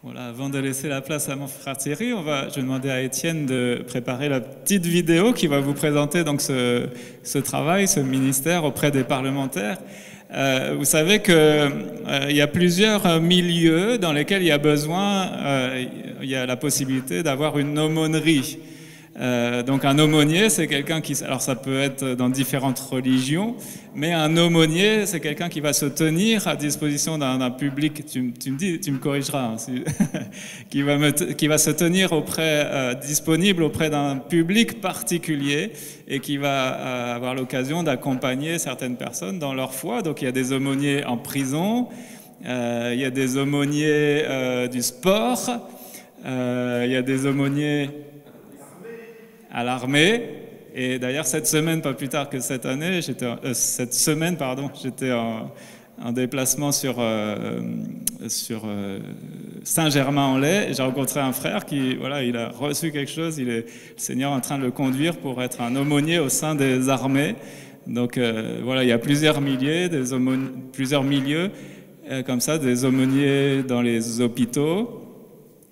Voilà, avant de laisser la place à mon frère Thierry, je vais demander à Étienne de préparer la petite vidéo qui va vous présenter donc ce travail, ce ministère auprès des parlementaires. Vous savez qu'il y a plusieurs milieux dans lesquels il y a besoin, il y a la possibilité d'avoir une aumônerie. Donc un aumônier, c'est quelqu'un qui... Alors ça peut être dans différentes religions, mais un aumônier, c'est quelqu'un qui va se tenir à disposition d'un public, tu me corrigeras, hein, qui va se tenir disponible auprès d'un public particulier et qui va avoir l'occasion d'accompagner certaines personnes dans leur foi. Donc il y a des aumôniers en prison, il y a des aumôniers du sport, il y a des aumôniers à l'armée. Et d'ailleurs, cette semaine, pas plus tard que cette semaine, j'étais en déplacement sur Saint-Germain-en-Laye. J'ai rencontré un frère qui, voilà, il a reçu quelque chose. Le Seigneur est en train de le conduire pour être un aumônier au sein des armées. Donc voilà, il y a plusieurs milieux comme ça, des aumôniers dans les hôpitaux.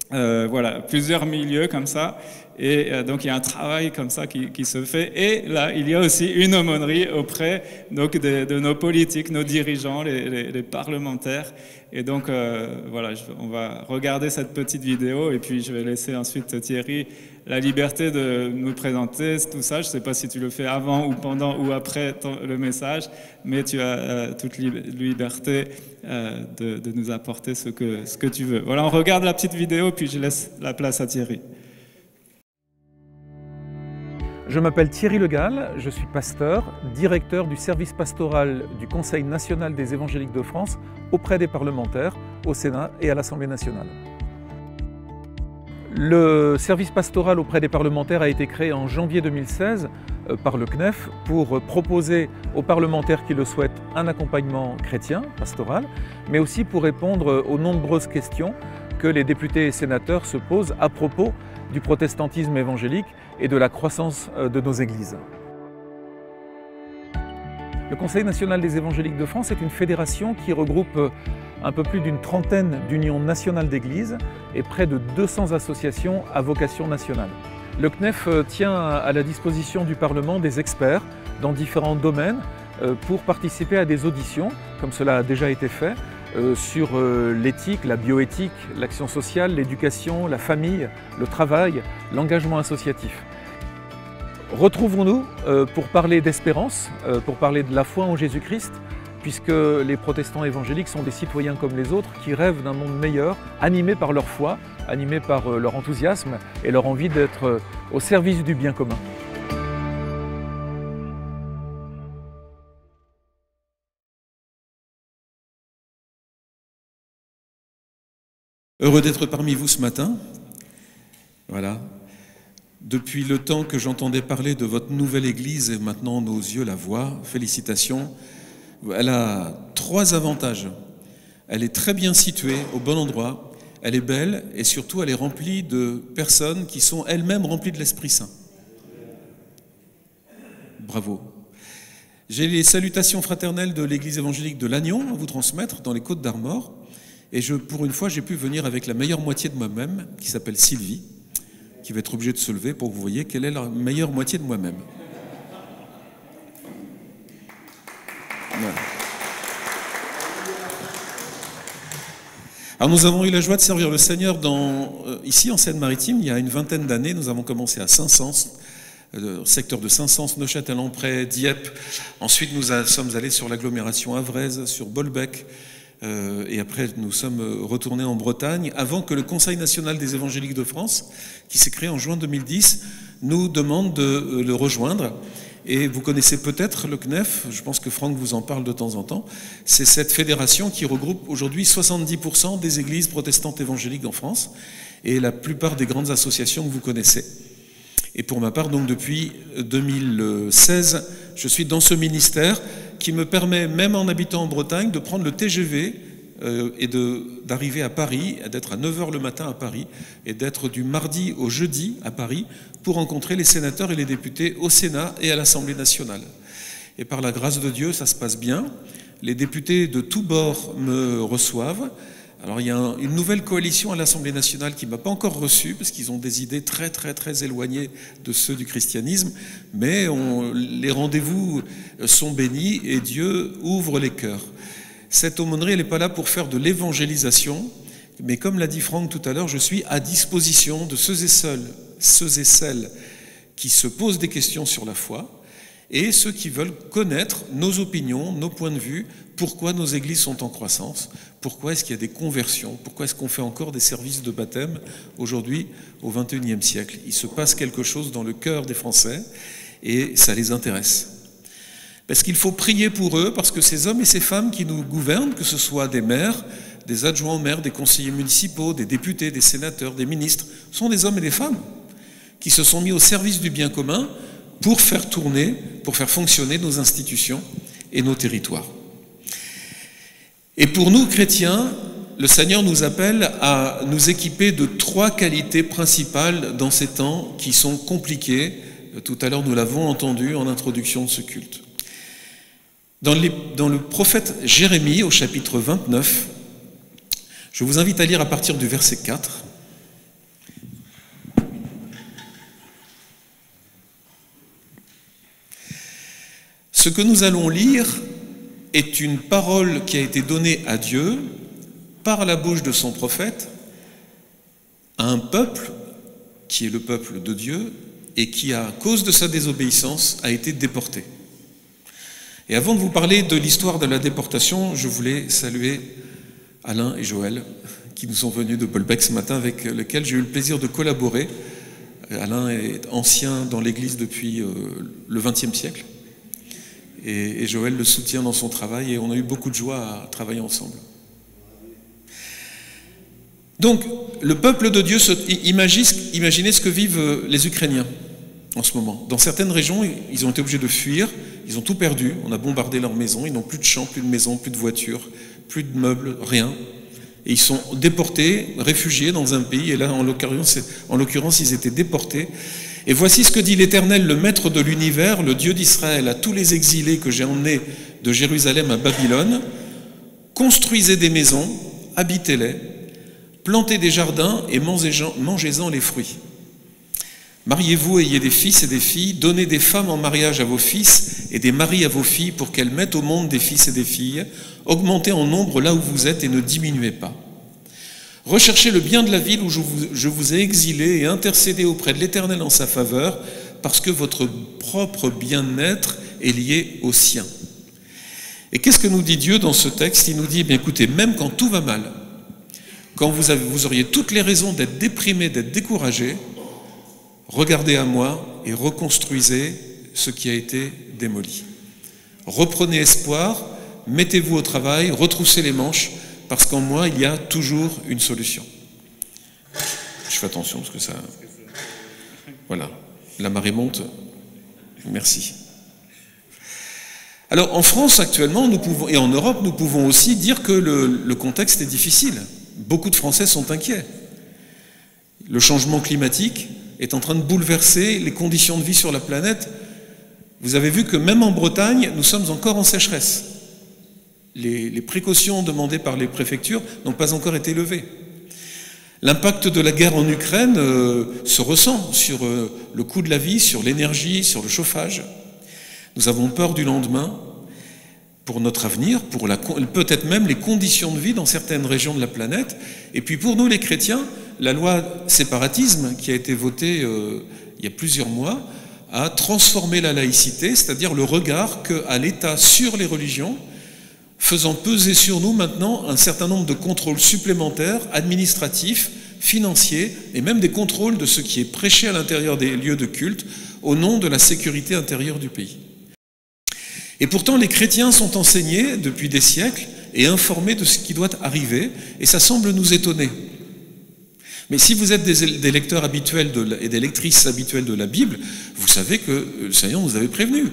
Voilà, plusieurs milieux comme ça. Et donc il y a un travail comme ça qui se fait. Et là, il y a aussi une aumônerie auprès donc, de nos politiques, nos dirigeants, les parlementaires. Et donc voilà, on va regarder cette petite vidéo et puis je vais laisser ensuite Thierry la liberté de nous présenter tout ça. Je ne sais pas si tu le fais avant ou pendant ou après le message, mais tu as toute liberté de nous apporter ce que tu veux. Voilà, on regarde la petite vidéo puis je laisse la place à Thierry. Je m'appelle Thierry Le Gall, je suis pasteur, directeur du service pastoral du Conseil national des évangéliques de France auprès des parlementaires, au Sénat et à l'Assemblée nationale. Le service pastoral auprès des parlementaires a été créé en janvier 2016 par le CNEF pour proposer aux parlementaires qui le souhaitent un accompagnement chrétien, pastoral, mais aussi pour répondre aux nombreuses questions que les députés et sénateurs se posent à propos du protestantisme évangélique et de la croissance de nos églises. Le Conseil national des évangéliques de France est une fédération qui regroupe un peu plus d'une trentaine d'unions nationales d'églises et près de 200 associations à vocation nationale. Le CNEF tient à la disposition du Parlement des experts dans différents domaines pour participer à des auditions, comme cela a déjà été fait, sur l'éthique, la bioéthique, l'action sociale, l'éducation, la famille, le travail, l'engagement associatif. Retrouvons-nous pour parler d'espérance, pour parler de la foi en Jésus-Christ, puisque les protestants évangéliques sont des citoyens comme les autres qui rêvent d'un monde meilleur, animés par leur foi, animés par leur enthousiasme et leur envie d'être au service du bien commun. Heureux d'être parmi vous ce matin. Voilà. Depuis le temps que j'entendais parler de votre nouvelle église, et maintenant nos yeux la voient, félicitations. Elle a 3 avantages. Elle est très bien située, au bon endroit, elle est belle et surtout elle est remplie de personnes qui sont elles-mêmes remplies de l'Esprit Saint. Bravo. J'ai les salutations fraternelles de l'église évangélique de Lannion à vous transmettre dans les Côtes d'Armor. Et pour une fois, j'ai pu venir avec la meilleure moitié de moi-même, qui s'appelle Sylvie, qui va être obligée de se lever pour que vous voyez quelle est la meilleure moitié de moi-même. Voilà. Alors nous avons eu la joie de servir le Seigneur ici en Seine-Maritime. Il y a une vingtaine d'années, nous avons commencé à Saint-Saëns, secteur de Saint-Saëns, Neuchâtel-en-Pré, Dieppe. Ensuite, nous sommes allés sur l'agglomération havraise, sur Bolbec. Et après, nous sommes retournés en Bretagne avant que le Conseil national des évangéliques de France, qui s'est créé en juin 2010, nous demande de le rejoindre. Et vous connaissez peut-être le CNEF, je pense que Franck vous en parle de temps en temps. C'est cette fédération qui regroupe aujourd'hui 70% des églises protestantes évangéliques en France et la plupart des grandes associations que vous connaissez. Et pour ma part, donc depuis 2016, je suis dans ce ministère qui me permet, même en habitant en Bretagne, de prendre le TGV et d'arriver à Paris, d'être à 9h le matin à Paris et d'être du mardi au jeudi à Paris pour rencontrer les sénateurs et les députés au Sénat et à l'Assemblée nationale. Et par la grâce de Dieu, ça se passe bien. Les députés de tous bords me reçoivent Alors il y a une nouvelle coalition à l'Assemblée nationale qui ne m'a pas encore reçu, parce qu'ils ont des idées très très très éloignées de ceux du christianisme, mais les rendez-vous sont bénis et Dieu ouvre les cœurs. Cette aumônerie, elle n'est pas là pour faire de l'évangélisation, mais comme l'a dit Franck tout à l'heure, je suis à disposition de ceux et celles qui se posent des questions sur la foi, et ceux qui veulent connaître nos opinions, nos points de vue, pourquoi nos églises sont en croissance, pourquoi est-ce qu'il y a des conversions, pourquoi est-ce qu'on fait encore des services de baptême aujourd'hui au XXIe siècle. Il se passe quelque chose dans le cœur des Français et ça les intéresse. Parce qu'il faut prier pour eux, parce que ces hommes et ces femmes qui nous gouvernent, que ce soit des maires, des adjoints aux maires, des conseillers municipaux, des députés, des sénateurs, des ministres, sont des hommes et des femmes qui se sont mis au service du bien commun pour faire tourner, pour faire fonctionner nos institutions et nos territoires. Et pour nous, chrétiens, le Seigneur nous appelle à nous équiper de 3 qualités principales dans ces temps qui sont compliqués. Tout à l'heure, nous l'avons entendu en introduction de ce culte. Dans le prophète Jérémie, au chapitre 29, je vous invite à lire à partir du verset 4. Ce que nous allons lire est une parole qui a été donnée à Dieu par la bouche de son prophète à un peuple qui est le peuple de Dieu et qui, à cause de sa désobéissance, a été déporté. Et avant de vous parler de l'histoire de la déportation, je voulais saluer Alain et Joël qui nous sont venus de Bolbec ce matin, avec lesquels j'ai eu le plaisir de collaborer. Alain est ancien dans l'Église depuis le XXe siècle. Et Joël le soutient dans son travail et on a eu beaucoup de joie à travailler ensemble. Donc, le peuple de Dieu, imaginez ce que vivent les Ukrainiens en ce moment. Dans certaines régions, ils ont été obligés de fuir, ils ont tout perdu, on a bombardé leurs maisons, ils n'ont plus de champs, plus de maisons, plus de voitures, plus de meubles, rien. Et ils sont déportés, réfugiés dans un pays, et là, en l'occurrence, ils étaient déportés. Et voici ce que dit l'Éternel, le Maître de l'univers, le Dieu d'Israël, à tous les exilés que j'ai emmenés de Jérusalem à Babylone: construisez des maisons, habitez-les, plantez des jardins et mangez-en les fruits. Mariez-vous, ayez des fils et des filles, donnez des femmes en mariage à vos fils et des maris à vos filles pour qu'elles mettent au monde des fils et des filles. Augmentez en nombre là où vous êtes et ne diminuez pas. Recherchez le bien de la ville où je vous ai exilé et intercédez auprès de l'Éternel en sa faveur, parce que votre propre bien-être est lié au sien. Et qu'est-ce que nous dit Dieu dans ce texte? Il nous dit, bien écoutez, même quand tout va mal, quand vous auriez toutes les raisons d'être déprimé, d'être découragé, regardez à moi et reconstruisez ce qui a été démoli. Reprenez espoir, mettez-vous au travail, retroussez les manches, parce qu'en moi, il y a toujours une solution. Je fais attention parce que ça... Voilà, la marée monte. Merci. Alors, en France, actuellement, et en Europe, nous pouvons aussi dire que le contexte est difficile. Beaucoup de Français sont inquiets. Le changement climatique est en train de bouleverser les conditions de vie sur la planète. Vous avez vu que même en Bretagne, nous sommes encore en sécheresse. Les précautions demandées par les préfectures n'ont pas encore été levées. L'impact de la guerre en Ukraine se ressent sur le coût de la vie, sur l'énergie, sur le chauffage. Nous avons peur du lendemain pour notre avenir, pour peut-être même les conditions de vie dans certaines régions de la planète. Et puis pour nous les chrétiens, la loi séparatisme qui a été votée il y a plusieurs mois a transformé la laïcité, c'est-à-dire le regard qu'a l'État sur les religions, faisant peser sur nous maintenant un certain nombre de contrôles supplémentaires, administratifs, financiers, et même des contrôles de ce qui est prêché à l'intérieur des lieux de culte, au nom de la sécurité intérieure du pays. Et pourtant, les chrétiens sont enseignés depuis des siècles et informés de ce qui doit arriver, et ça semble nous étonner. Mais si vous êtes des lecteurs habituels et des lectrices habituelles de la Bible, vous savez que le Seigneur nous avait prévenus.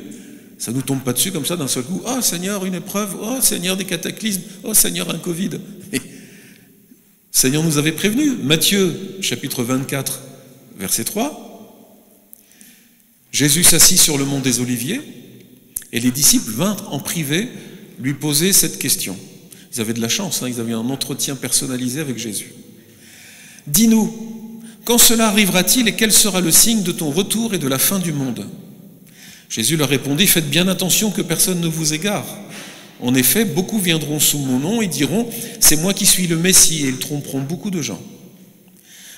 Ça ne nous tombe pas dessus comme ça d'un seul coup. « Oh Seigneur, une épreuve. Oh Seigneur, des cataclysmes. Oh Seigneur, un Covid. » Mais le Seigneur nous avait prévenus. Matthieu, chapitre 24, verset 3. Jésus s'assit sur le mont des Oliviers et les disciples vinrent en privé lui poser cette question. Ils avaient de la chance, hein, ils avaient un entretien personnalisé avec Jésus. « Dis-nous, quand cela arrivera-t-il et quel sera le signe de ton retour et de la fin du monde ?» Jésus leur répondit, « Faites bien attention que personne ne vous égare. En effet, beaucoup viendront sous mon nom et diront, c'est moi qui suis le Messie, et ils tromperont beaucoup de gens.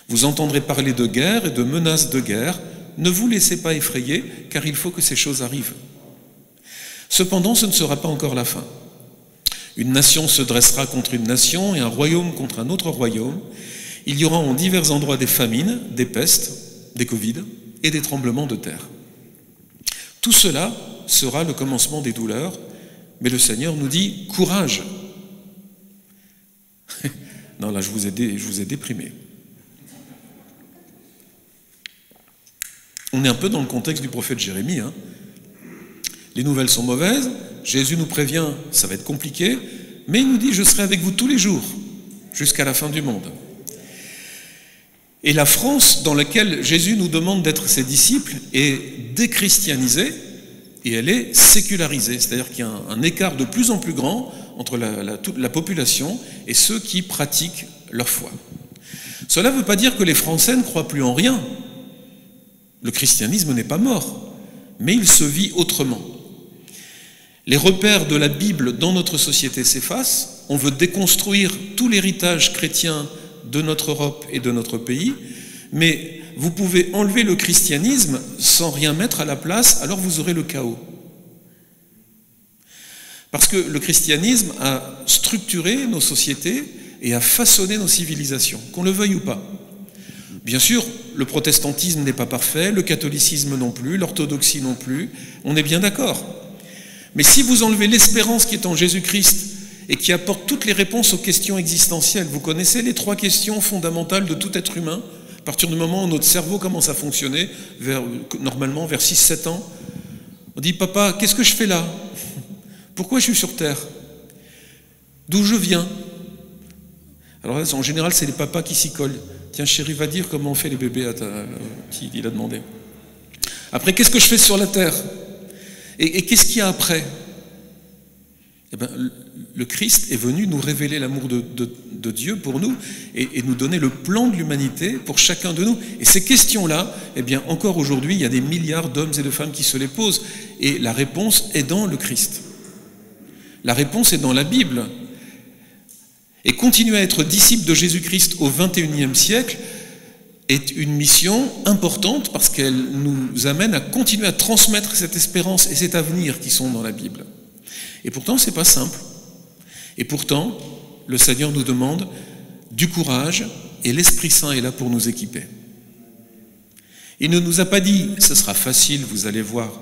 Vous entendrez parler de guerre et de menaces de guerre. Ne vous laissez pas effrayer, car il faut que ces choses arrivent. Cependant, ce ne sera pas encore la fin. Une nation se dressera contre une nation et un royaume contre un autre royaume. Il y aura en divers endroits des famines, des pestes, des Covid et des tremblements de terre. Tout cela sera le commencement des douleurs, mais le Seigneur nous dit « Courage !» Non, là, je vous ai déprimé. On est un peu dans le contexte du prophète Jérémie. Hein. Les nouvelles sont mauvaises, Jésus nous prévient, ça va être compliqué, mais il nous dit « Je serai avec vous tous les jours, jusqu'à la fin du monde ». Et la France dans laquelle Jésus nous demande d'être ses disciples est déchristianisée et elle est sécularisée. C'est-à-dire qu'il y a un écart de plus en plus grand entre toute la population et ceux qui pratiquent leur foi. Cela ne veut pas dire que les Français ne croient plus en rien. Le christianisme n'est pas mort, mais il se vit autrement. Les repères de la Bible dans notre société s'effacent. On veut déconstruire tout l'héritage chrétien de notre Europe et de notre pays, mais vous pouvez enlever le christianisme sans rien mettre à la place, alors vous aurez le chaos. Parce que le christianisme a structuré nos sociétés et a façonné nos civilisations, qu'on le veuille ou pas. Bien sûr, le protestantisme n'est pas parfait, le catholicisme non plus, l'orthodoxie non plus, on est bien d'accord. Mais si vous enlevez l'espérance qui est en Jésus-Christ et qui apporte toutes les réponses aux questions existentielles, vous connaissez les 3 questions fondamentales de tout être humain, à partir du moment où notre cerveau commence à fonctionner, normalement vers 6-7 ans, on dit « Papa, qu'est-ce que je fais là? Pourquoi je suis sur Terre? D'où je viens ?» Alors là, en général, c'est les papas qui s'y collent. « Tiens, chérie, va dire comment on fait les bébés à qui il a demandé. » Après, qu'est-ce que je fais sur la Terre? Et qu'est-ce qu'il y a après? Eh bien, le Christ est venu nous révéler l'amour de Dieu pour nous et nous donner le plan de l'humanité pour chacun de nous. Et ces questions-là, eh bien, encore aujourd'hui, il y a des milliards d'hommes et de femmes qui se les posent. Et la réponse est dans le Christ. La réponse est dans la Bible. Et continuer à être disciple de Jésus-Christ au XXIe siècle est une mission importante parce qu'elle nous amène à continuer à transmettre cette espérance et cet avenir qui sont dans la Bible. Et pourtant, ce n'est pas simple. Et pourtant, le Seigneur nous demande du courage et l'Esprit Saint est là pour nous équiper. Il ne nous a pas dit « ce sera facile, vous allez voir,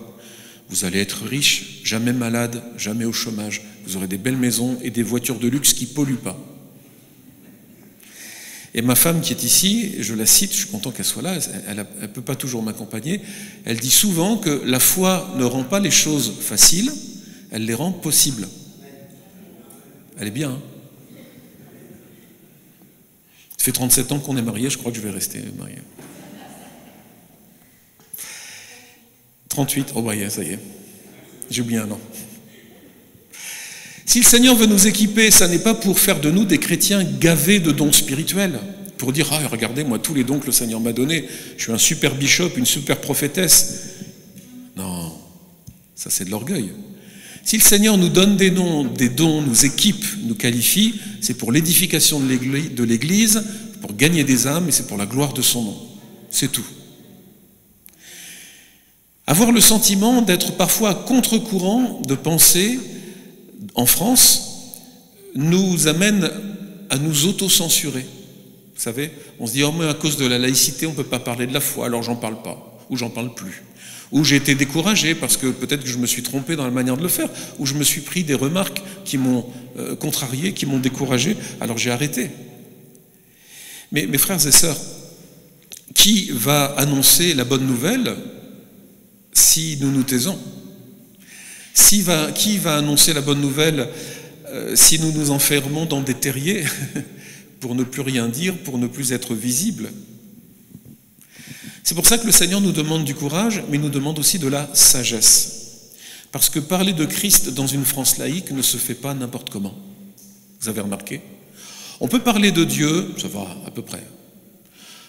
vous allez être riche, jamais malade, jamais au chômage, vous aurez des belles maisons et des voitures de luxe qui ne polluent pas. » Et ma femme qui est ici, je la cite, je suis content qu'elle soit là, elle ne peut pas toujours m'accompagner, elle dit souvent que la foi ne rend pas les choses faciles, elle les rend possibles. Elle est bien, hein? Ça fait 37 ans qu'on est mariés, je crois que je vais rester marié. 38, oh bah ça y est, j'ai oublié un an. Si le Seigneur veut nous équiper, ça n'est pas pour faire de nous des chrétiens gavés de dons spirituels, pour dire « Ah, regardez, moi, tous les dons que le Seigneur m'a donnés, je suis un super bishop, une super prophétesse. » Non, ça c'est de l'orgueil. Si le Seigneur nous donne des dons, nous équipe, nous qualifie, c'est pour l'édification de l'Église, pour gagner des âmes, et c'est pour la gloire de son nom. C'est tout. Avoir le sentiment d'être parfois à contre-courant de pensée en France nous amène à nous auto-censurer. Vous savez, on se dit « Oh, mais à cause de la laïcité, on ne peut pas parler de la foi, alors j'en parle pas, ou j'en parle plus. » Ou j'ai été découragé parce que peut-être que je me suis trompé dans la manière de le faire, ou je me suis pris des remarques qui m'ont contrarié, qui m'ont découragé, alors j'ai arrêté. Mais mes frères et sœurs, qui va annoncer la bonne nouvelle si nous nous taisons? Qui va annoncer la bonne nouvelle si nous nous enfermons dans des terriers pour ne plus rien dire, pour ne plus être visibles? C'est pour ça que le Seigneur nous demande du courage, mais il nous demande aussi de la sagesse. Parce que parler de Christ dans une France laïque ne se fait pas n'importe comment. Vous avez remarqué? On peut parler de Dieu, ça va à peu près.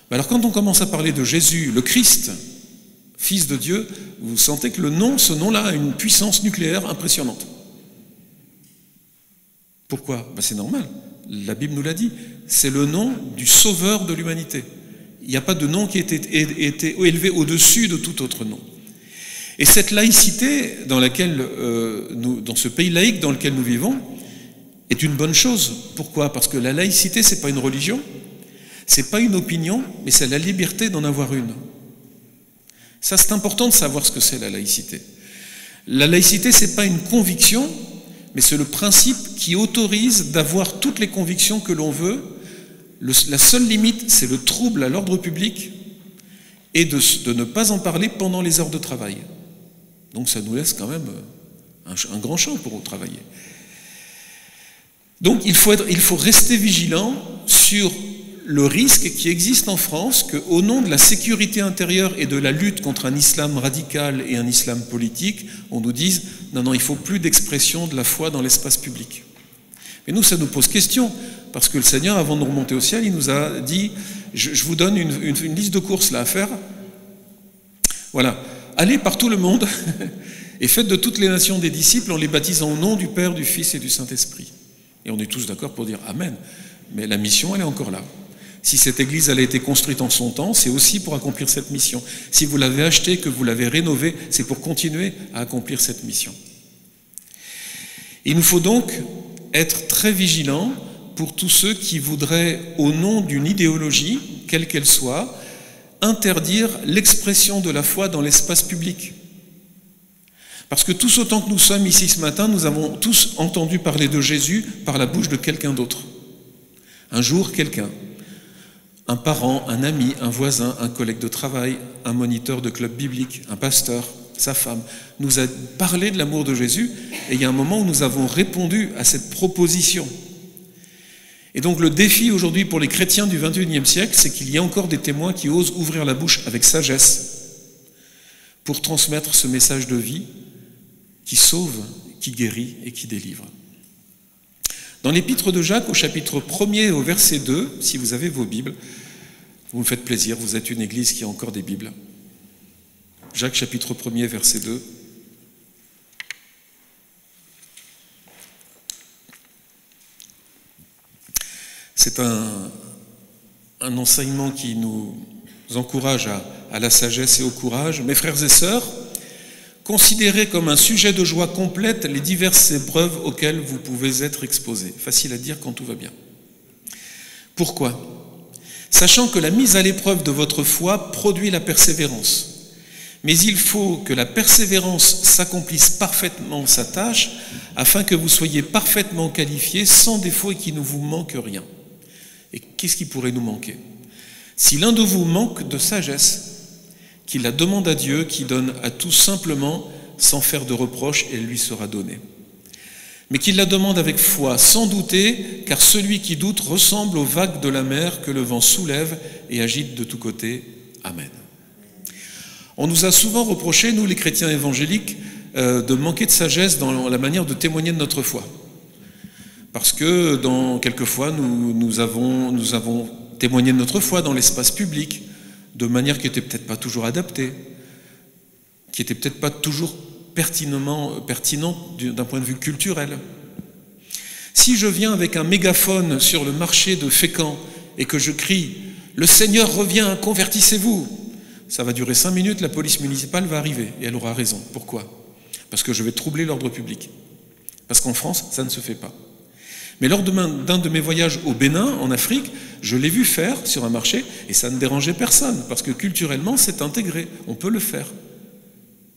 Mais alors quand on commence à parler de Jésus, le Christ, Fils de Dieu, vous sentez que ce nom-là a une puissance nucléaire impressionnante. Pourquoi? C'est normal, la Bible nous l'a dit, c'est le nom du Sauveur de l'humanité. Il n'y a pas de nom qui ait été élevé au-dessus de tout autre nom. Et cette laïcité dans ce pays laïque dans lequel nous vivons est une bonne chose. Pourquoi? Parce que la laïcité, ce n'est pas une religion, ce n'est pas une opinion, mais c'est la liberté d'en avoir une. Ça, c'est important de savoir ce que c'est la laïcité. La laïcité, ce n'est pas une conviction, mais c'est le principe qui autorise d'avoir toutes les convictions que l'on veut. La seule limite, c'est le trouble à l'ordre public et de ne pas en parler pendant les heures de travail. Donc ça nous laisse quand même un grand champ pour travailler. Donc il faut rester vigilant sur le risque qui existe en France qu'au nom de la sécurité intérieure et de la lutte contre un islam radical et un islam politique, on nous dise « non, il ne faut plus d'expression de la foi dans l'espace public ». Mais nous, ça nous pose question, parce que le Seigneur, avant de nous remonter au ciel, il nous a dit « je vous donne une liste de courses là à faire. Voilà, allez par tout le monde et faites de toutes les nations des disciples en les baptisant au nom du Père, du Fils et du Saint-Esprit. » Et on est tous d'accord pour dire « Amen ». Mais la mission, elle est encore là. Si cette église elle a été construite en son temps, c'est aussi pour accomplir cette mission. Si vous l'avez achetée, que vous l'avez rénovée, c'est pour continuer à accomplir cette mission. Il nous faut donc être très vigilants pour tous ceux qui voudraient, au nom d'une idéologie, quelle qu'elle soit, interdire l'expression de la foi dans l'espace public. Parce que tous autant que nous sommes ici ce matin, nous avons tous entendu parler de Jésus par la bouche de quelqu'un d'autre. Un jour, quelqu'un, un parent, un ami, un voisin, un collègue de travail, un moniteur de club biblique, un pasteur, sa femme, nous a parlé de l'amour de Jésus, et il y a un moment où nous avons répondu à cette proposition. Et donc le défi aujourd'hui pour les chrétiens du XXIe siècle, c'est qu'il y a encore des témoins qui osent ouvrir la bouche avec sagesse pour transmettre ce message de vie qui sauve, qui guérit et qui délivre. Dans l'épître de Jacques, au chapitre 1er, au verset 2, si vous avez vos Bibles, vous me faites plaisir, vous êtes une église qui a encore des Bibles. Jacques, chapitre 1er, verset 2. C'est un enseignement qui nous encourage à la sagesse et au courage. Mes frères et sœurs, considérez comme un sujet de joie complète les diverses épreuves auxquelles vous pouvez être exposés. Facile à dire quand tout va bien. Pourquoi? Sachant que la mise à l'épreuve de votre foi produit la persévérance. Mais il faut que la persévérance s'accomplisse parfaitement sa tâche, afin que vous soyez parfaitement qualifiés, sans défaut et qu'il ne vous manque rien. Et qu'est-ce qui pourrait nous manquer? Si l'un de vous manque de sagesse, qu'il la demande à Dieu, qui donne à tous simplement, sans faire de reproche, et elle lui sera donnée. Mais qu'il la demande avec foi, sans douter, car celui qui doute ressemble aux vagues de la mer que le vent soulève et agite de tous côtés. Amen. On nous a souvent reproché, nous les chrétiens évangéliques, de manquer de sagesse dans la manière de témoigner de notre foi. Parce que quelquefois, nous avons témoigné de notre foi dans l'espace public, de manière qui n'était peut-être pas toujours adaptée, qui n'était peut-être pas toujours pertinente d'un point de vue culturel. Si je viens avec un mégaphone sur le marché de Fécamp et que je crie « Le Seigneur revient, convertissez-vous », ça va durer 5 minutes, la police municipale va arriver, et elle aura raison. Pourquoi? Parce que je vais troubler l'ordre public. Parce qu'en France, ça ne se fait pas. Mais lors d'un de mes voyages au Bénin, en Afrique, je l'ai vu faire sur un marché et ça ne dérangeait personne parce que culturellement c'est intégré, on peut le faire.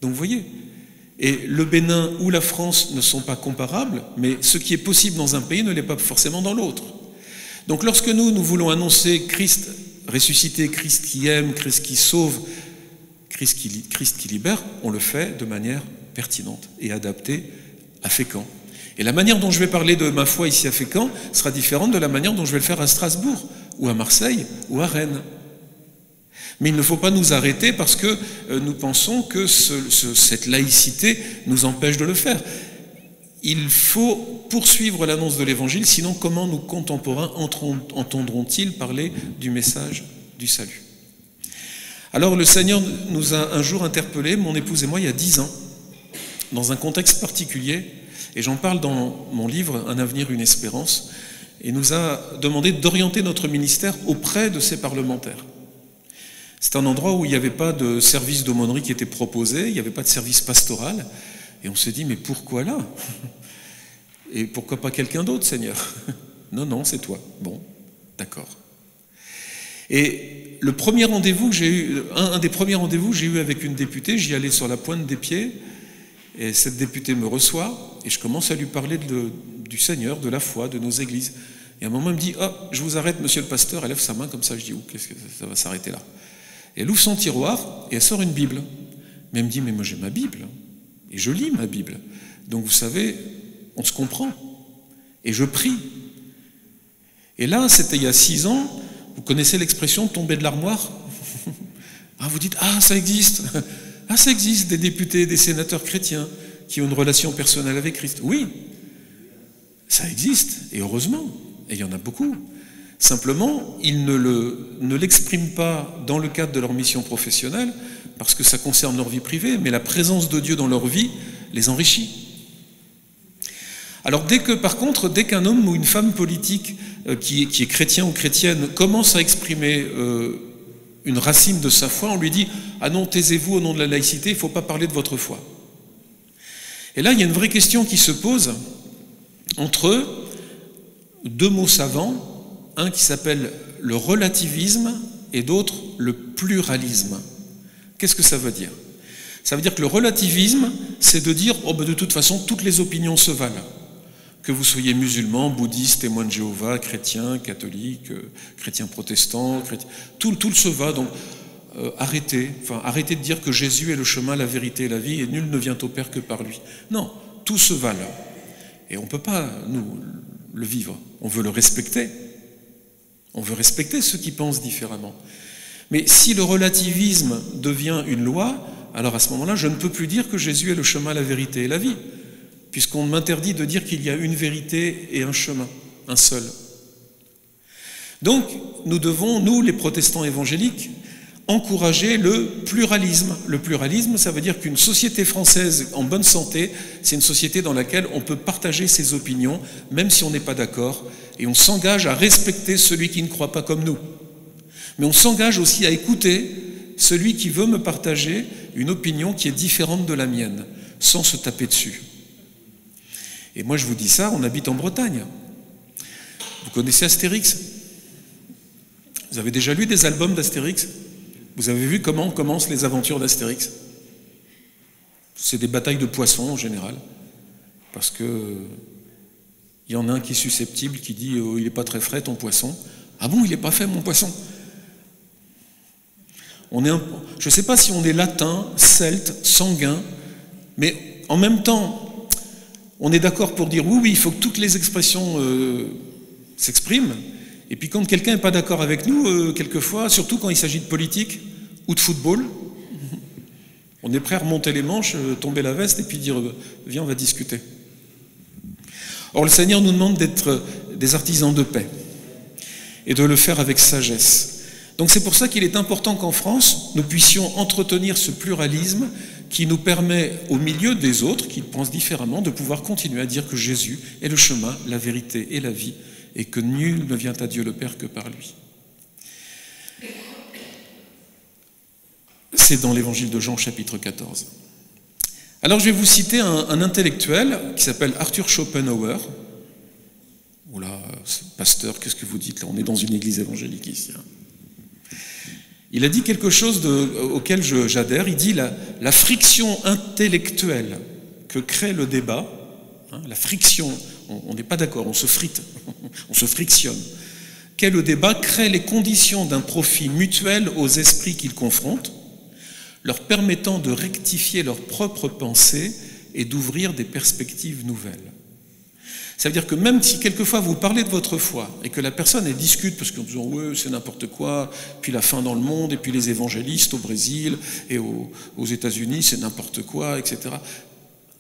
Donc vous voyez, et le Bénin ou la France ne sont pas comparables, mais ce qui est possible dans un pays ne l'est pas forcément dans l'autre. Donc lorsque nous voulons annoncer Christ ressuscité, Christ qui aime, Christ qui sauve, Christ qui libère, on le fait de manière pertinente et adaptée à Fécamp. Et la manière dont je vais parler de ma foi ici à Fécamp sera différente de la manière dont je vais le faire à Strasbourg, ou à Marseille, ou à Rennes. Mais il ne faut pas nous arrêter parce que nous pensons que cette laïcité nous empêche de le faire. il faut poursuivre l'annonce de l'Évangile, sinon comment nos contemporains entendront-ils parler du message du salut? Alors le Seigneur nous a un jour interpellés, mon épouse et moi, il y a 10 ans, dans un contexte particulier, et j'en parle dans mon livre « Un avenir, une espérance », et nous a demandé d'orienter notre ministère auprès de ces parlementaires. C'est un endroit où il n'y avait pas de service d'aumônerie qui était proposé, il n'y avait pas de service pastoral, et on s'est dit, mais pourquoi là? Et pourquoi pas quelqu'un d'autre, Seigneur? Non, non, c'est toi. Bon, d'accord. Et le premier rendez-vous que j'ai eu, un des premiers rendez-vous que j'ai eu avec une députée, j'y allais sur la pointe des pieds, et cette députée me reçoit, et je commence à lui parler du Seigneur, de la foi, de nos églises. Et à un moment, elle me dit, « Oh, je vous arrête, monsieur le pasteur », elle lève sa main comme ça, je dis, « Oh, qu'est-ce que ça va s'arrêter là ?» Et elle ouvre son tiroir, et elle sort une Bible. Mais elle me dit, « Mais moi j'ai ma Bible, et je lis ma Bible. Donc vous savez, on se comprend. Et je prie. » Et là, c'était il y a 6 ans, vous connaissez l'expression « tomber de l'armoire » ? Ah, vous dites « Ah, ça existe !» Ah, ça existe, des députés, des sénateurs chrétiens qui ont une relation personnelle avec Christ. Oui, ça existe, et heureusement, et il y en a beaucoup. Simplement, ils ne l'expriment pas dans le cadre de leur mission professionnelle, parce que ça concerne leur vie privée, mais la présence de Dieu dans leur vie les enrichit. Alors par contre, dès qu'un homme ou une femme politique qui est chrétien ou chrétienne commence à exprimer une racine de sa foi, on lui dit « Ah non, taisez-vous au nom de la laïcité, il ne faut pas parler de votre foi. » Et là, il y a une vraie question qui se pose entre 2 mots savants, un qui s'appelle le relativisme et d'autre le pluralisme. Qu'est-ce que ça veut dire? Ça veut dire que le relativisme, c'est de dire « Oh, ben de toute façon, toutes les opinions se valent. » Que vous soyez musulman, bouddhiste, témoin de Jéhovah, chrétien, catholique, chrétien protestant, tout se va, donc arrêtez de dire que Jésus est le chemin, la vérité et la vie, et nul ne vient au Père que par lui. Non, tout se valent. Et on ne peut pas, nous, le vivre. On veut le respecter. On veut respecter ceux qui pensent différemment. Mais si le relativisme devient une loi, alors à ce moment-là, je ne peux plus dire que Jésus est le chemin, la vérité et la vie, puisqu'on m'interdit de dire qu'il y a une vérité et un chemin, un seul. Donc, nous devons, nous, les protestants évangéliques, encourager le pluralisme. Le pluralisme, ça veut dire qu'une société française en bonne santé, c'est une société dans laquelle on peut partager ses opinions, même si on n'est pas d'accord, et on s'engage à respecter celui qui ne croit pas comme nous. Mais on s'engage aussi à écouter celui qui veut me partager une opinion qui est différente de la mienne, sans se taper dessus. Et moi, je vous dis ça, on habite en Bretagne. Vous connaissez Astérix? Vous avez déjà lu des albums d'Astérix? Vous avez vu comment commencent les aventures d'Astérix? C'est des batailles de poissons, en général. Parce que il y en a un qui est susceptible, qui dit oh, « il n'est pas très frais, ton poisson. » « Ah bon, il n'est pas fait, mon poisson ?» Je ne sais pas si on est latin, celte, sanguin, mais en même temps, on est d'accord pour dire oui, il faut que toutes les expressions s'expriment. Et puis quand quelqu'un n'est pas d'accord avec nous, quelquefois, surtout quand il s'agit de politique ou de football, on est prêt à remonter les manches, tomber la veste et puis dire viens, on va discuter. Or, le Seigneur nous demande d'être des artisans de paix et de le faire avec sagesse. Donc c'est pour ça qu'il est important qu'en France, nous puissions entretenir ce pluralisme qui nous permet, au milieu des autres, qui pensent différemment, de pouvoir continuer à dire que Jésus est le chemin, la vérité et la vie, et que nul ne vient à Dieu le Père que par lui. C'est dans l'évangile de Jean, chapitre 14. Alors je vais vous citer un intellectuel qui s'appelle Arthur Schopenhauer. Oula, pasteur, qu'est-ce que vous dites là? On est dans une église évangélique ici. Il a dit quelque chose auquel j'adhère. Il dit la friction intellectuelle que crée le débat, la friction, on n'est pas d'accord, on se frite, on se frictionne, qu'est le débat, crée les conditions d'un profit mutuel aux esprits qu'ils confrontent, leur permettant de rectifier leurs propres pensées et d'ouvrir des perspectives nouvelles. Ça veut dire que même si quelquefois vous parlez de votre foi et que la personne elle discute parce qu'en disant ouais c'est n'importe quoi, puis la fin dans le monde et puis les évangélistes au Brésil et aux États-Unis c'est n'importe quoi, etc.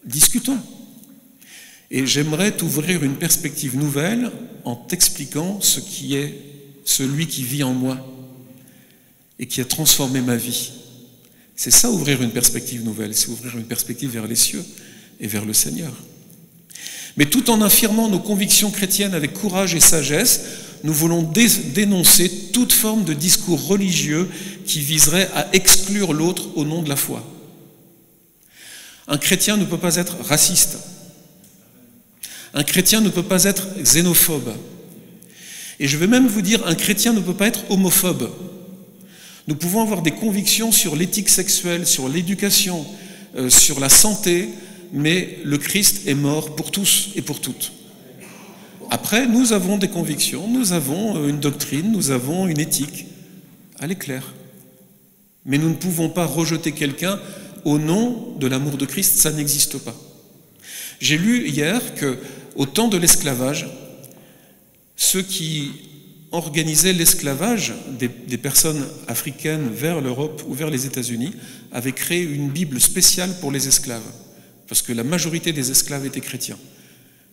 Discutons. Et j'aimerais t'ouvrir une perspective nouvelle en t'expliquant ce qui est celui qui vit en moi et qui a transformé ma vie. C'est ça, ouvrir une perspective nouvelle, c'est ouvrir une perspective vers les cieux et vers le Seigneur. Mais tout en affirmant nos convictions chrétiennes avec courage et sagesse, nous voulons dénoncer toute forme de discours religieux qui viserait à exclure l'autre au nom de la foi. Un chrétien ne peut pas être raciste. Un chrétien ne peut pas être xénophobe. Et je vais même vous dire, un chrétien ne peut pas être homophobe. Nous pouvons avoir des convictions sur l'éthique sexuelle, sur l'éducation, sur la santé, mais le Christ est mort pour tous et pour toutes. Après, nous avons des convictions, nous avons une doctrine, nous avons une éthique. Elle est claire. Mais nous ne pouvons pas rejeter quelqu'un au nom de l'amour de Christ, ça n'existe pas. J'ai lu hier qu'au temps de l'esclavage, ceux qui organisaient l'esclavage des personnes africaines vers l'Europe ou vers les États-Unis avaient créé une Bible spéciale pour les esclaves, parce que la majorité des esclaves étaient chrétiens,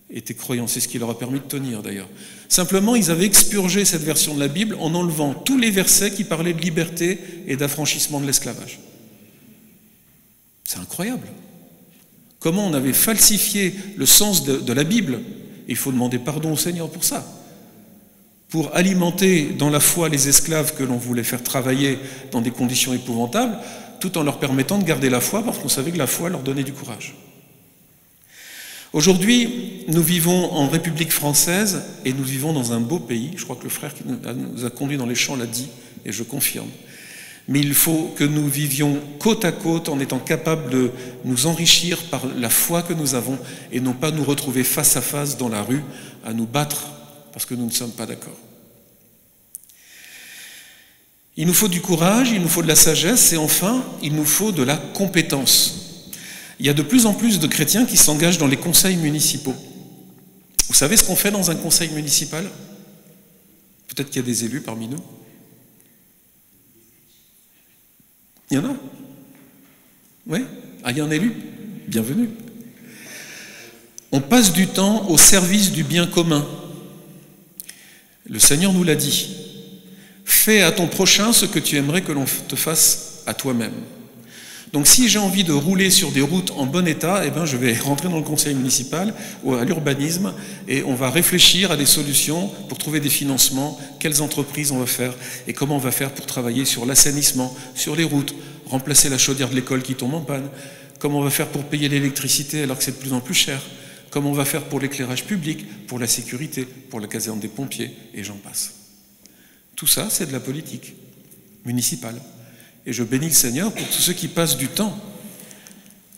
étaient croyants, c'est ce qui leur a permis de tenir d'ailleurs. Simplement, ils avaient expurgé cette version de la Bible en enlevant tous les versets qui parlaient de liberté et d'affranchissement de l'esclavage. C'est incroyable. Comment on avait falsifié le sens de la Bible. Il faut demander pardon au Seigneur pour ça. Pour alimenter dans la foi les esclaves que l'on voulait faire travailler dans des conditions épouvantables, tout en leur permettant de garder la foi, parce qu'on savait que la foi leur donnait du courage. Aujourd'hui, nous vivons en République française et nous vivons dans un beau pays. Je crois que le frère qui nous a conduits dans les champs l'a dit, et je confirme. Mais il faut que nous vivions côte à côte en étant capables de nous enrichir par la foi que nous avons et non pas nous retrouver face à face dans la rue à nous battre parce que nous ne sommes pas d'accord. Il nous faut du courage, il nous faut de la sagesse et enfin, il nous faut de la compétence. Il y a de plus en plus de chrétiens qui s'engagent dans les conseils municipaux. Vous savez ce qu'on fait dans un conseil municipal? Peut-être qu'il y a des élus parmi nous. Il y en a? Oui? Ah, il y a un élu? Bienvenue. On passe du temps au service du bien commun. Le Seigneur nous l'a dit. Fais à ton prochain ce que tu aimerais que l'on te fasse à toi-même. Donc si j'ai envie de rouler sur des routes en bon état, eh bien, je vais rentrer dans le conseil municipal ou à l'urbanisme et on va réfléchir à des solutions pour trouver des financements, quelles entreprises on va faire et comment on va faire pour travailler sur l'assainissement, sur les routes, remplacer la chaudière de l'école qui tombe en panne, comment on va faire pour payer l'électricité alors que c'est de plus en plus cher, comment on va faire pour l'éclairage public, pour la sécurité, pour la caserne des pompiers et j'en passe. Tout ça, c'est de la politique municipale. Et je bénis le Seigneur pour tous ceux qui passent du temps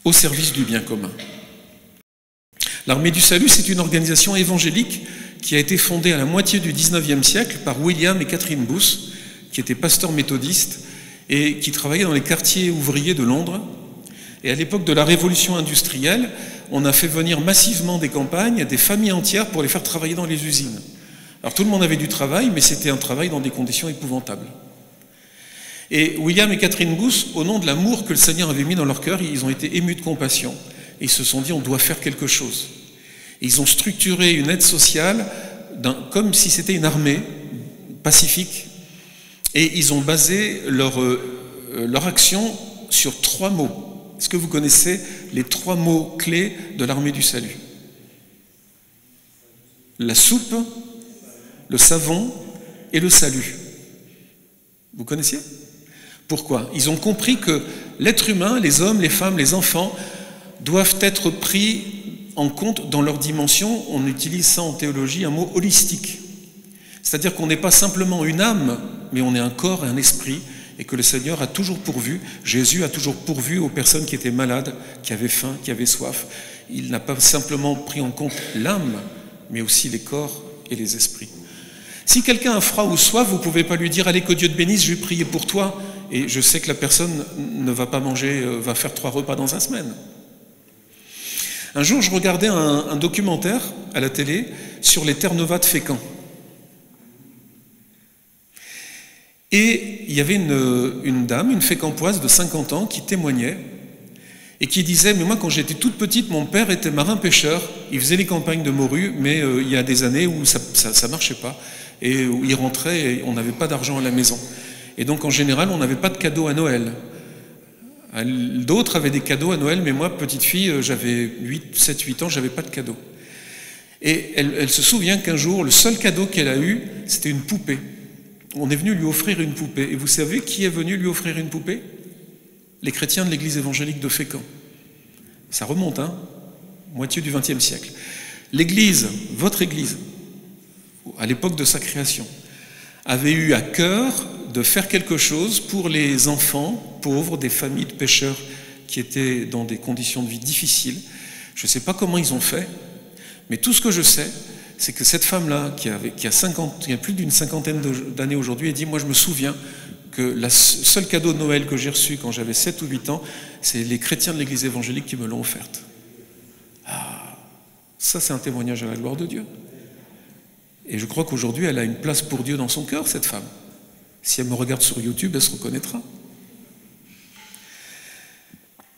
au service du bien commun. L'Armée du Salut, c'est une organisation évangélique qui a été fondée à la moitié du XIXe siècle par William et Catherine Booth, qui étaient pasteurs méthodistes et qui travaillaient dans les quartiers ouvriers de Londres. Et à l'époque de la révolution industrielle, on a fait venir massivement des campagnes, des familles entières pour les faire travailler dans les usines. Alors tout le monde avait du travail, mais c'était un travail dans des conditions épouvantables. Et William et Catherine Booth, au nom de l'amour que le Seigneur avait mis dans leur cœur, ils ont été émus de compassion. Et ils se sont dit, on doit faire quelque chose. Et ils ont structuré une aide sociale comme si c'était une armée pacifique. Et ils ont basé leur action sur 3 mots. Est-ce que vous connaissez les 3 mots clés de l'Armée du Salut? La soupe, le savon et le salut. Vous connaissiez? Pourquoi? Ils ont compris que l'être humain, les hommes, les femmes, les enfants, doivent être pris en compte dans leur dimension. On utilise ça en théologie, un mot holistique. C'est-à-dire qu'on n'est pas simplement une âme, mais on est un corps et un esprit, et que le Seigneur a toujours pourvu, Jésus a toujours pourvu aux personnes qui étaient malades, qui avaient faim, qui avaient soif. Il n'a pas simplement pris en compte l'âme, mais aussi les corps et les esprits. Si quelqu'un a froid ou soif, vous ne pouvez pas lui dire « Allez, que Dieu te bénisse, je vais prier pour toi ». Et je sais que la personne ne va pas manger, va faire 3 repas dans 1 semaine. Un jour, je regardais un documentaire à la télé sur les Terre-Neuve de Fécamp. Et il y avait une dame, une Fécampoise de 50 ans, qui témoignait. et qui disait, mais moi quand j'étais toute petite, mon père était marin-pêcheur, il faisait les campagnes de morue, mais il y a des années où ça marchait pas, et où il rentrait et on n'avait pas d'argent à la maison. Et donc en général, on n'avait pas de cadeaux à Noël. D'autres avaient des cadeaux à Noël, mais moi, petite fille, j'avais 7-8 ans, j'avais pas de cadeaux. Et elle se souvient qu'un jour, le seul cadeau qu'elle a eu, c'était une poupée. On est venu lui offrir une poupée. Et vous savez qui est venu lui offrir une poupée? Les chrétiens de l'église évangélique de Fécamp. Ça remonte, hein, moitié du XXe siècle. L'église, votre église, à l'époque de sa création, avait eu à cœur de faire quelque chose pour les enfants pauvres des familles de pêcheurs qui étaient dans des conditions de vie difficiles. Je ne sais pas comment ils ont fait, mais tout ce que je sais, c'est que cette femme-là, qui a plus d'une cinquantaine d'années aujourd'hui, elle dit, moi je me souviens que le seul cadeau de Noël que j'ai reçu quand j'avais 7 ou 8 ans, c'est les chrétiens de l'église évangélique qui me l'ont offerte. Ah, ça c'est un témoignage à la gloire de Dieu. Et je crois qu'aujourd'hui, elle a une place pour Dieu dans son cœur, cette femme. Si elle me regarde sur YouTube, elle se reconnaîtra.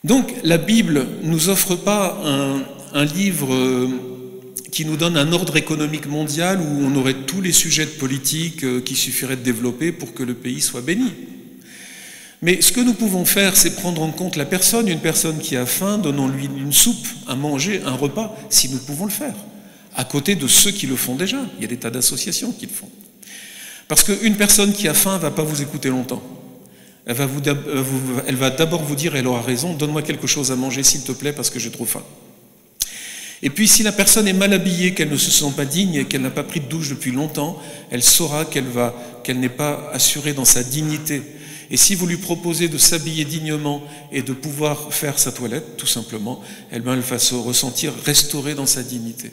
Donc, la Bible ne nous offre pas un livre qui nous donne un ordre économique mondial où on aurait tous les sujets de politique qu'il suffirait de développer pour que le pays soit béni. Mais ce que nous pouvons faire, c'est prendre en compte la personne, une personne qui a faim, donnons-lui une soupe, à manger, un repas, si nous pouvons le faire, à côté de ceux qui le font déjà. Il y a des tas d'associations qui le font. Parce qu'une personne qui a faim ne va pas vous écouter longtemps. Elle va d'abord vous dire, elle aura raison, donne-moi quelque chose à manger s'il te plaît parce que j'ai trop faim. Et puis si la personne est mal habillée, qu'elle ne se sent pas digne et qu'elle n'a pas pris de douche depuis longtemps, elle saura qu'elle n'est pas assurée dans sa dignité. Et si vous lui proposez de s'habiller dignement et de pouvoir faire sa toilette, tout simplement, elle va se ressentir restaurée dans sa dignité.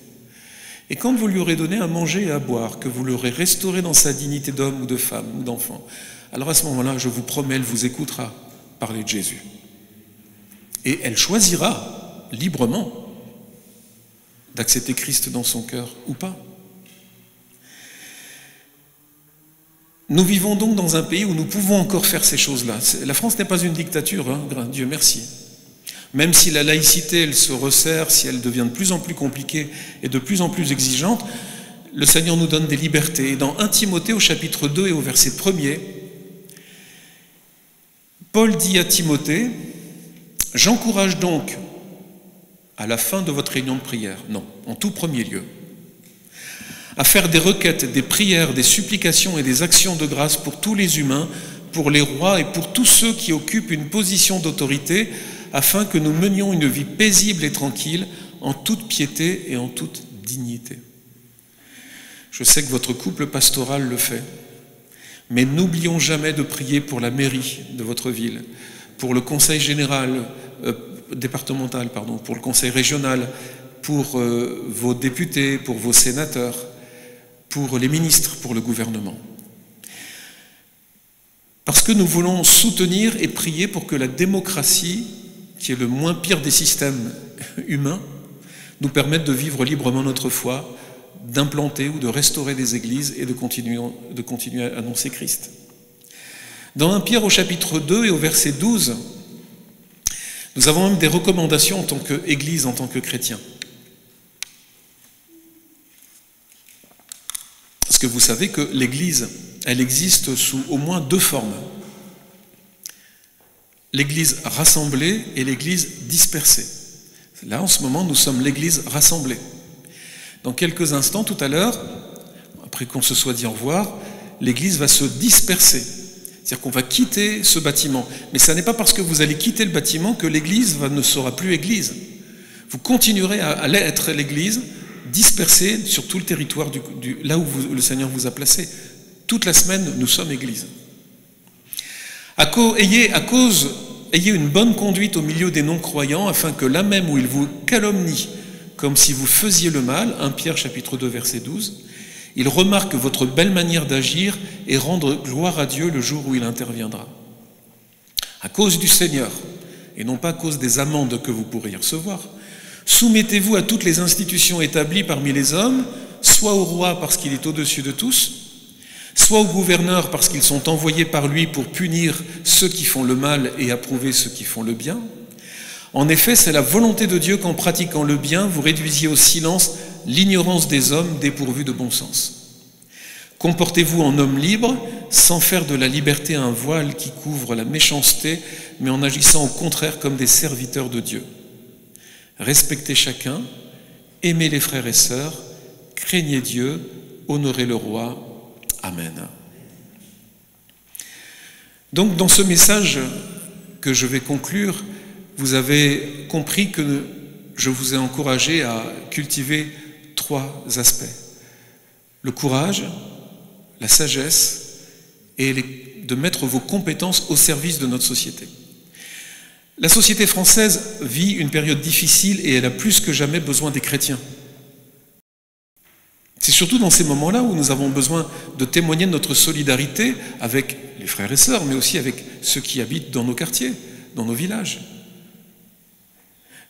Et quand vous lui aurez donné à manger et à boire, que vous l'aurez restauré dans sa dignité d'homme ou de femme ou d'enfant, alors à ce moment-là, je vous promets, elle vous écoutera parler de Jésus. Et elle choisira librement d'accepter Christ dans son cœur ou pas. Nous vivons donc dans un pays où nous pouvons encore faire ces choses-là. La France n'est pas une dictature, hein, Dieu merci. Même si la laïcité, elle se resserre, si elle devient de plus en plus compliquée et de plus en plus exigeante, le Seigneur nous donne des libertés. Et dans 1 Timothée, au chapitre 2 et au verset 1er, Paul dit à Timothée, « J'encourage donc, à la fin de votre réunion de prière, non, en tout premier lieu, à faire des requêtes, des prières, des supplications et des actions de grâce pour tous les humains, pour les rois et pour tous ceux qui occupent une position d'autorité, afin que nous menions une vie paisible et tranquille, en toute piété et en toute dignité. » Je sais que votre couple pastoral le fait, mais n'oublions jamais de prier pour la mairie de votre ville, pour le conseil général, départemental, pardon, pour le conseil régional, pour vos députés, pour vos sénateurs, pour les ministres, pour le gouvernement. Parce que nous voulons soutenir et prier pour que la démocratie, qui est le moins pire des systèmes humains, nous permette de vivre librement notre foi, d'implanter ou de restaurer des églises et de continuer à annoncer Christ. Dans 1 Pierre au chapitre 2 et au verset 12, nous avons même des recommandations en tant qu'Église, en tant que chrétiens. Parce que vous savez que l'Église, elle existe sous au moins 2 formes. L'Église rassemblée et l'Église dispersée. Là, en ce moment, nous sommes l'Église rassemblée. Dans quelques instants, tout à l'heure, après qu'on se soit dit au revoir, l'Église va se disperser. C'est-à-dire qu'on va quitter ce bâtiment. Mais ce n'est pas parce que vous allez quitter le bâtiment que l'Église ne sera plus Église. Vous continuerez à être l'Église dispersée sur tout le territoire là où le Seigneur vous a placé. Toute la semaine, nous sommes Église. Ayez une bonne conduite au milieu des non-croyants, afin que là même où ils vous calomnient, comme si vous faisiez le mal, 1 Pierre chapitre 2 verset 12, ils remarquent votre belle manière d'agir et rendre gloire à Dieu le jour où il interviendra. À cause du Seigneur, et non pas à cause des amendes que vous pourriez recevoir, soumettez-vous à toutes les institutions établies parmi les hommes, soit au roi parce qu'il est au-dessus de tous, soit aux gouverneurs parce qu'ils sont envoyés par lui pour punir ceux qui font le mal et approuver ceux qui font le bien. En effet, c'est la volonté de Dieu qu'en pratiquant le bien, vous réduisiez au silence l'ignorance des hommes dépourvus de bon sens. Comportez-vous en homme libre, sans faire de la liberté un voile qui couvre la méchanceté, mais en agissant au contraire comme des serviteurs de Dieu. Respectez chacun, aimez les frères et sœurs, craignez Dieu, honorez le roi. Amen. Donc, dans ce message que je vais conclure, vous avez compris que je vous ai encouragé à cultiver 3 aspects. Le courage, la sagesse et de mettre vos compétences au service de notre société. La société française vit une période difficile et elle a plus que jamais besoin des chrétiens. C'est surtout dans ces moments-là où nous avons besoin de témoigner de notre solidarité avec les frères et sœurs, mais aussi avec ceux qui habitent dans nos quartiers, dans nos villages.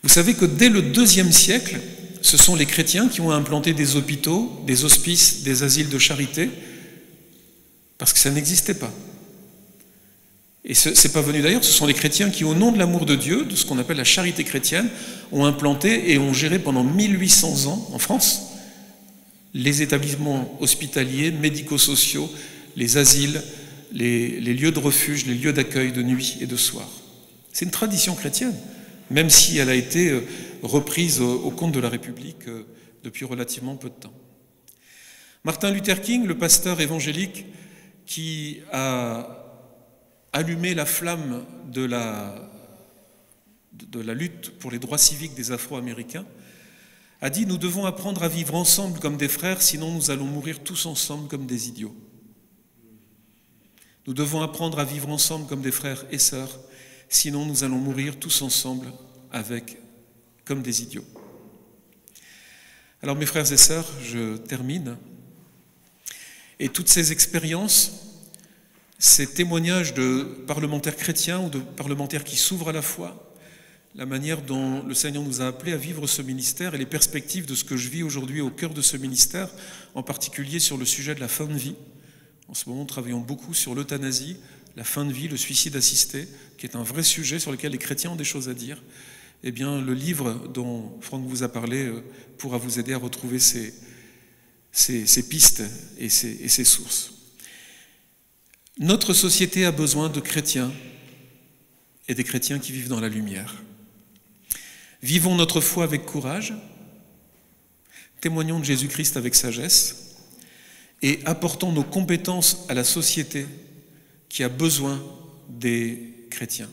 Vous savez que dès le IIe siècle, ce sont les chrétiens qui ont implanté des hôpitaux, des hospices, des asiles de charité, parce que ça n'existait pas. Et c'est pas venu d'ailleurs, ce sont les chrétiens qui, au nom de l'amour de Dieu, de ce qu'on appelle la charité chrétienne, ont implanté et ont géré pendant 1800 ans, en France, les établissements hospitaliers, médico-sociaux, les asiles, les lieux de refuge, les lieux d'accueil de nuit et de soir. C'est une tradition chrétienne, même si elle a été reprise au compte de la République depuis relativement peu de temps. Martin Luther King, le pasteur évangélique qui a allumé la flamme de la lutte pour les droits civiques des Afro-Américains, a dit « Nous devons apprendre à vivre ensemble comme des frères, sinon nous allons mourir tous ensemble comme des idiots. Nous devons apprendre à vivre ensemble comme des frères et sœurs, sinon nous allons mourir tous ensemble comme des idiots. » Alors mes frères et sœurs, je termine. Et toutes ces expériences, ces témoignages de parlementaires chrétiens ou de parlementaires qui s'ouvrent à la foi, la manière dont le Seigneur nous a appelés à vivre ce ministère et les perspectives de ce que je vis aujourd'hui au cœur de ce ministère, en particulier sur le sujet de la fin de vie. En ce moment, nous travaillons beaucoup sur l'euthanasie, la fin de vie, le suicide assisté, qui est un vrai sujet sur lequel les chrétiens ont des choses à dire. Eh bien, le livre dont Franck vous a parlé pourra vous aider à retrouver ces pistes et ces sources. Notre société a besoin de chrétiens et des chrétiens qui vivent dans la lumière. Vivons notre foi avec courage, témoignons de Jésus-Christ avec sagesse et apportons nos compétences à la société qui a besoin des chrétiens.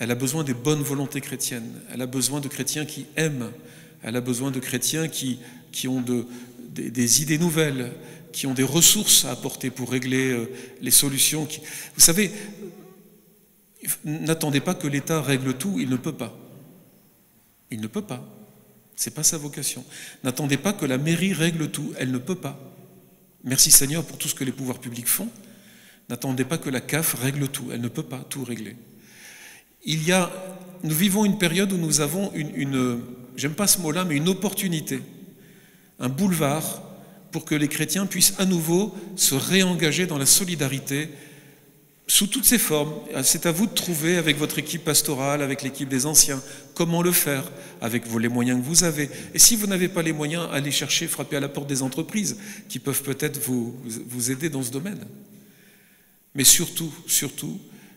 Elle a besoin des bonnes volontés chrétiennes, elle a besoin de chrétiens qui aiment, elle a besoin de chrétiens qui ont des idées nouvelles, qui ont des ressources à apporter pour régler les solutions. Vous savez, n'attendez pas que l'État règle tout, il ne peut pas. Il ne peut pas. Ce n'est pas sa vocation. N'attendez pas que la mairie règle tout, elle ne peut pas. Merci Seigneur pour tout ce que les pouvoirs publics font. N'attendez pas que la CAF règle tout, elle ne peut pas tout régler. Nous vivons une période où nous avons j'aime pas ce mot-là, mais une opportunité, un boulevard pour que les chrétiens puissent à nouveau se réengager dans la solidarité sous toutes ses formes. C'est à vous de trouver avec votre équipe pastorale, avec l'équipe des anciens, comment le faire, avec les moyens que vous avez. Et si vous n'avez pas les moyens, allez chercher, frapper à la porte des entreprises qui peuvent peut-être vous aider dans ce domaine. Mais surtout,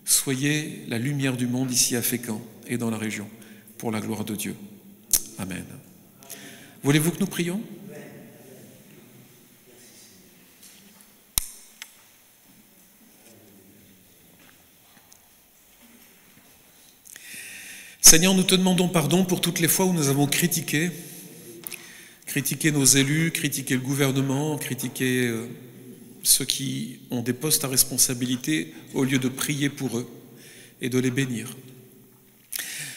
soyez la lumière du monde ici à Fécamp et dans la région, pour la gloire de Dieu. Amen. Voulez-vous que nous prions ? Seigneur, nous te demandons pardon pour toutes les fois où nous avons critiqué nos élus, critiqué le gouvernement, critiqué ceux qui ont des postes à responsabilité au lieu de prier pour eux et de les bénir.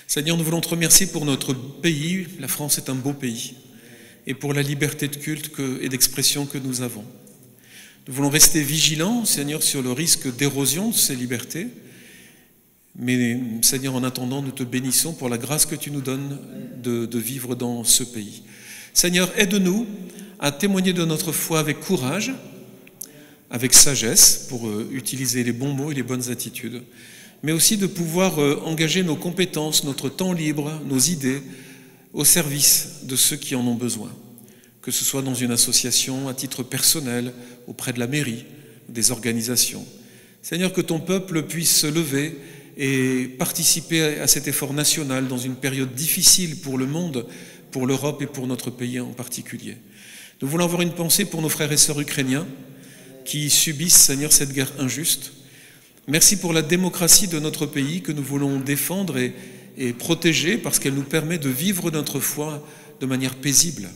Seigneur, nous voulons te remercier pour notre pays. La France est un beau pays et pour la liberté de culte et d'expression que nous avons. Nous voulons rester vigilants, Seigneur, sur le risque d'érosion de ces libertés. Mais Seigneur, en attendant, nous te bénissons pour la grâce que tu nous donnes de vivre dans ce pays. Seigneur, aide-nous à témoigner de notre foi avec courage, avec sagesse, pour utiliser les bons mots et les bonnes attitudes. mais aussi de pouvoir engager nos compétences, notre temps libre, nos idées au service de ceux qui en ont besoin, que ce soit dans une association, à titre personnel, auprès de la mairie, des organisations. Seigneur, que ton peuple puisse se lever et participer à cet effort national dans une période difficile pour le monde, pour l'Europe et pour notre pays en particulier. Nous voulons avoir une pensée pour nos frères et sœurs ukrainiens qui subissent, Seigneur, cette guerre injuste. Merci pour la démocratie de notre pays que nous voulons défendre et protéger parce qu'elle nous permet de vivre notre foi de manière paisible.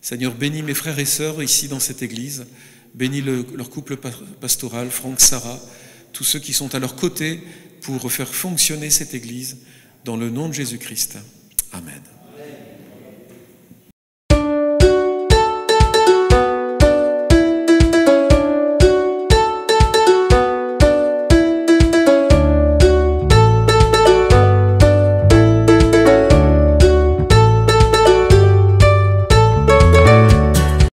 Seigneur, bénis mes frères et sœurs ici dans cette église, bénis leur couple pastoral, Franck, Sarah, tous ceux qui sont à leur côté pour faire fonctionner cette église dans le nom de Jésus-Christ. Amen.